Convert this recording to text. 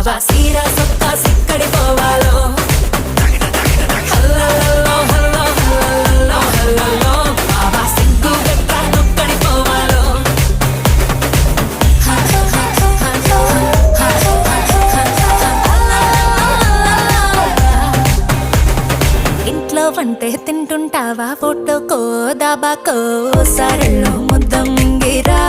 బాబా సీరా సొక్కా సిక్కడి పోవాలో హల్లల్లో hello హల్లల్లో హల్లల్లో బాబా సిగ్గు గట్ట నొక్కడి పోవాలో ఇంట్లో వంటే తింటుంటావా ఫోటోకో దాబాకో సరళో ముద్ద మింగిరా